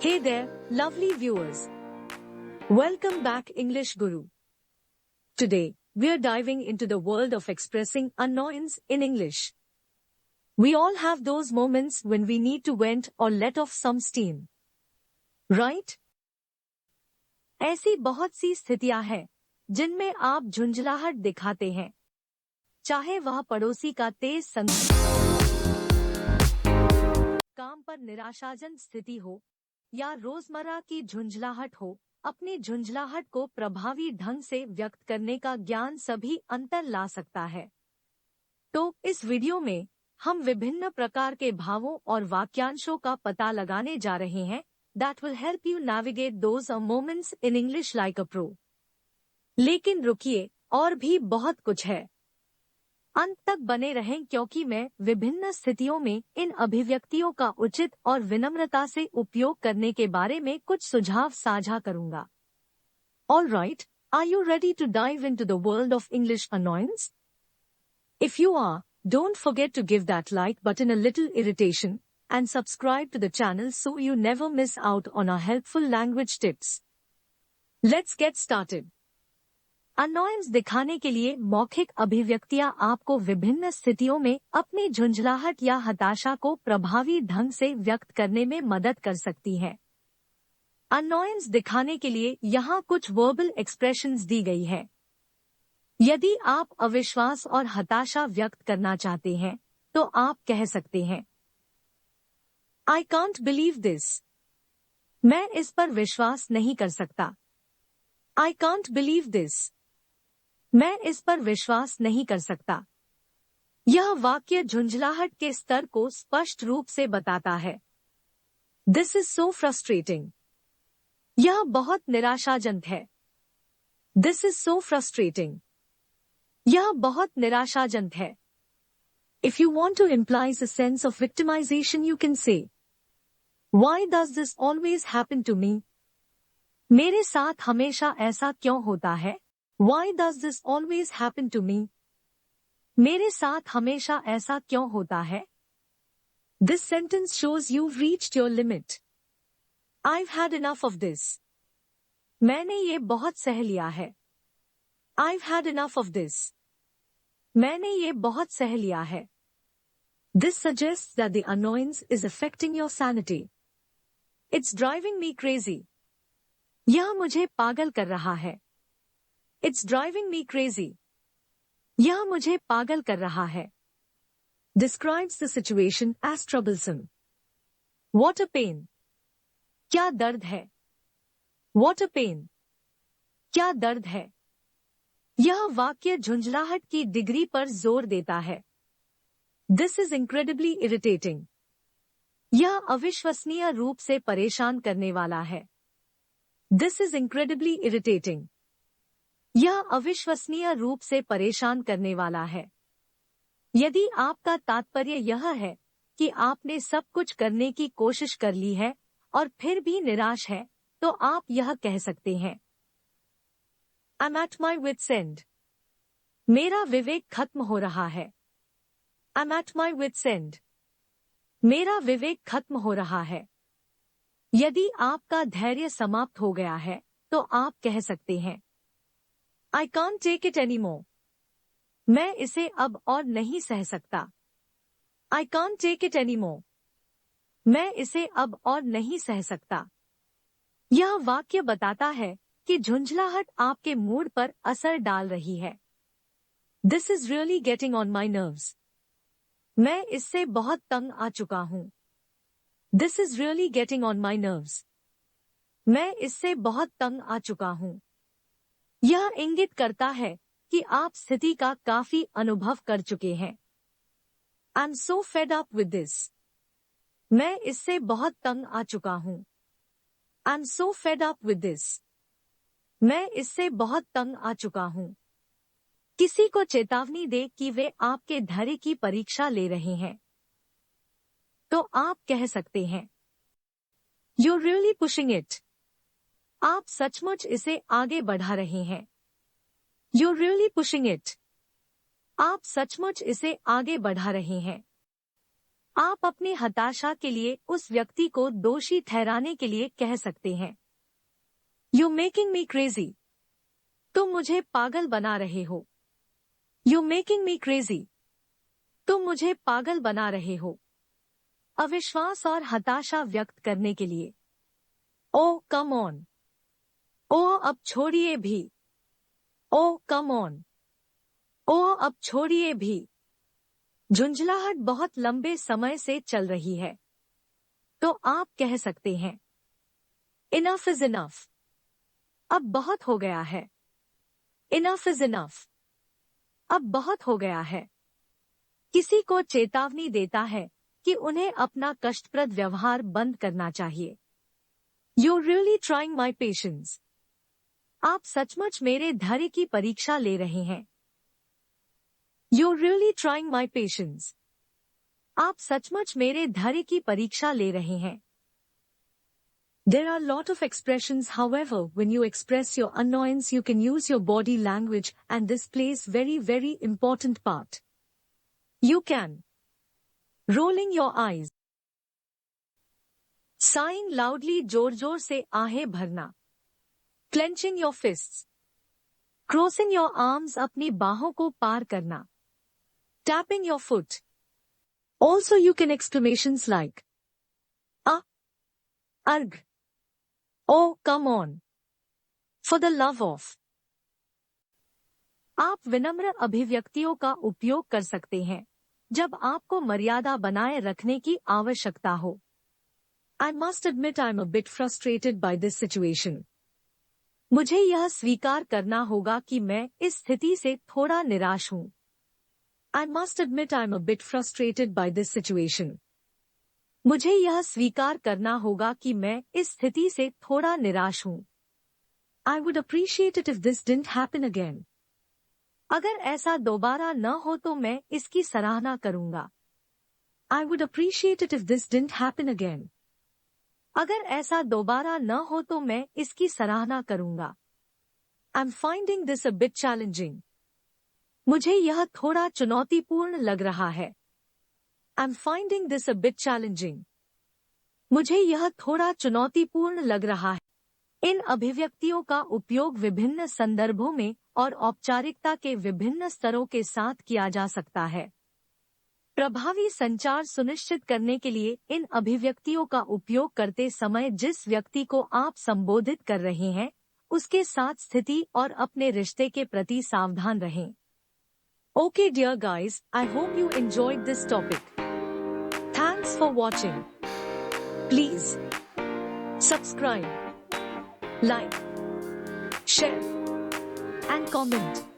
Hey there, lovely viewers. Welcome back, English Guru. Today, we are diving into the world of expressing annoyance in English. We all have those moments when we need to vent or let off some steam. Right? ऐसी बहुत सी स्थितियां हैं जिनमें आप झुंझलाहट दिखाते हैं, चाहे वह पड़ोसी का तेज काम पर निराशाजनक स्थिति हो या रोजमर्रा की झुंझलाहट हो। अपनी झुंझलाहट को प्रभावी ढंग से व्यक्त करने का ज्ञान सभी अंतर ला सकता है। तो इस वीडियो में हम विभिन्न प्रकार के भावों और वाक्यांशों का पता लगाने जा रहे हैं that will help you navigate those moments in English like a pro। लेकिन रुकिए, और भी बहुत कुछ है। अंत तक बने रहें क्योंकि मैं विभिन्न स्थितियों में इन अभिव्यक्तियों का उचित और विनम्रता से उपयोग करने के बारे में कुछ सुझाव साझा करूंगा। All right, are you ready to dive into the world of English annoyance? If you are, don't forget to give that like button a little irritation and subscribe to the channel so you never miss out on our helpful language tips. Let's get started. Annoyance दिखाने के लिए मौखिक अभिव्यक्तियां आपको विभिन्न स्थितियों में अपनी झुंझलाहट या हताशा को प्रभावी ढंग से व्यक्त करने में मदद कर सकती हैं। अनॉयंस दिखाने के लिए यहाँ कुछ वर्बल एक्सप्रेशंस दी गई है। यदि आप अविश्वास और हताशा व्यक्त करना चाहते हैं, तो आप कह सकते हैं I can't believe this। मैं इस पर विश्वास नहीं कर सकता। I can't believe this। मैं इस पर विश्वास नहीं कर सकता। यह वाक्य झुंझलाहट के स्तर को स्पष्ट रूप से बताता है। This is so frustrating। यह बहुत निराशाजनक है। This is so frustrating। यह बहुत निराशाजनक है। If you want to imply a sense of victimization, you can say, Why does this always happen to me? मेरे साथ हमेशा ऐसा क्यों होता है? Why does this always happen to me? मेरे साथ हमेशा ऐसा क्यों होता है? This sentence shows you've reached your limit। I've had enough of this। मैंने ये बहुत सह लिया है। I've had enough of this। मैंने ये बहुत सह लिया है। This suggests that the annoyance is affecting your sanity। It's driving me crazy। यह मुझे पागल कर रहा है। It's driving me crazy। यह मुझे पागल कर रहा है। Describes the situation as troublesome। What a pain। क्या दर्द है। What a pain। क्या दर्द है। यह वाक्य झुंझलाहट की डिग्री पर जोर देता है। This is incredibly irritating। यह अविश्वसनीय रूप से परेशान करने वाला है। This is incredibly irritating। यह अविश्वसनीय रूप से परेशान करने वाला है। यदि आपका तात्पर्य यह है कि आपने सब कुछ करने की कोशिश कर ली है और फिर भी निराश है, तो आप यह कह सकते हैं I'm at my wit's end। मेरा विवेक खत्म हो रहा है। I'm at my wit's end। मेरा विवेक खत्म हो रहा है। यदि आपका धैर्य समाप्त हो गया है, तो आप कह सकते हैं I can't take it anymore। मैं इसे अब और नहीं सह सकता। I can't take it anymore। मैं इसे अब और नहीं सह सकता। यह वाक्य बताता है कि झुंझलाहट आपके मूड पर असर डाल रही है। This is really getting on my nerves। मैं इससे बहुत तंग आ चुका हूँ। This is really getting on my nerves। मैं इससे बहुत तंग आ चुका हूँ। यह इंगित करता है कि आप स्थिति का काफी अनुभव कर चुके हैं। I'm so fed up with this। मैं इससे बहुत तंग आ चुका हूँ। I'm so fed up with this। मैं इससे बहुत तंग आ चुका हूँ। किसी को चेतावनी दे कि वे आपके धैर्य की परीक्षा ले रहे हैं, तो आप कह सकते हैं You're really pushing it। आप सचमुच इसे आगे बढ़ा रहे हैं। You're really pushing it। आप सचमुच इसे आगे बढ़ा रहे हैं। आप अपनी हताशा के लिए उस व्यक्ति को दोषी ठहराने के लिए कह सकते हैं, यू मेकिंग मी क्रेजी। तुम मुझे पागल बना रहे हो। You making me crazy. तुम मुझे पागल बना रहे हो। अविश्वास और हताशा व्यक्त करने के लिए, ओ कम ऑन। ओ अब छोड़िए भी। ओ कम ऑन। ओ अब छोड़िए भी। झुंझलाहट बहुत लंबे समय से चल रही है, तो आप कह सकते हैं, इनफ इज इनफ। अब बहुत हो गया है। Enough is enough. अब बहुत हो गया है। किसी को चेतावनी देता है कि उन्हें अपना कष्टप्रद व्यवहार बंद करना चाहिए। You're really trying my patience. आप सचमुच मेरे धैर्य की परीक्षा ले रहे हैं। You're really trying my patience. आप सचमुच मेरे धैर्य की परीक्षा ले रहे हैं। There are a lot of expressions, however, when you express your annoyance, you can use your body language, and this plays very important part. You can rolling your eyes, sighing loudly, जोर-जोर से आहें भरना, clenching your fists, crossing your arms, अपनी बाहों को पार करना, tapping your foot. Also you can exclamations like arg, oh come on, for the love of. आप विनम्र अभिव्यक्तियों का उपयोग कर सकते हैं जब आपको मर्यादा बनाए रखने की आवश्यकता हो। I must admit I'm a bit frustrated by this situation. मुझे यह स्वीकार करना होगा कि मैं इस स्थिति से थोड़ा निराश हूँ। I must admit I'm a bit frustrated by this situation. मुझे यह स्वीकार करना होगा कि मैं इस स्थिति से थोड़ा निराश हूँ। I would appreciate it if this didn't happen again. अगर ऐसा दोबारा न हो तो मैं इसकी सराहना करूँगा। I would appreciate it if this didn't happen again. अगर ऐसा दोबारा न हो तो मैं इसकी सराहना करूँगा। I'm finding this a bit challenging. मुझे यह थोड़ा चुनौतीपूर्ण लग रहा है। I'm finding this a bit challenging. मुझे यह थोड़ा चुनौतीपूर्ण लग रहा है। इन अभिव्यक्तियों का उपयोग विभिन्न संदर्भों में और औपचारिकता के विभिन्न स्तरों के साथ किया जा सकता है। प्रभावी संचार सुनिश्चित करने के लिए इन अभिव्यक्तियों का उपयोग करते समय जिस व्यक्ति को आप संबोधित कर रहे हैं, उसके साथ स्थिति और अपने रिश्ते के प्रति सावधान रहें। Okay dear guys, I hope you enjoyed this topic. Thanks for watching. Please subscribe, like, share and comment.